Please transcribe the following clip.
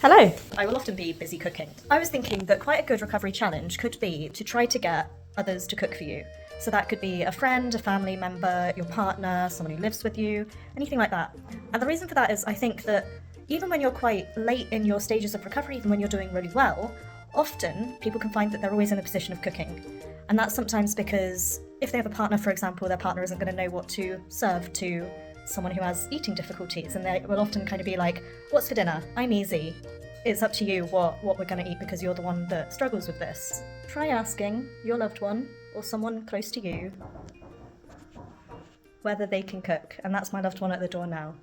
Hello. I will often be busy cooking. I was thinking that quite a good recovery challenge could be to try to get others to cook for you. So that could be a friend, a family member, your partner, someone who lives with you, anything like that. And the reason for that is I think that even when you're quite late in your stages of recovery, even when you're doing really well, often people can find that they're always in a position of cooking. And that's sometimes because if they have a partner, for example, their partner isn't going to know what to serve to someone who has eating difficulties, and they will often kind of be like, what's for dinner? I'm easy. It's up to you what we're going to eat because you're the one that struggles with this. Try asking your loved one or someone close to you whether they can cook, and that's my loved one at the door now.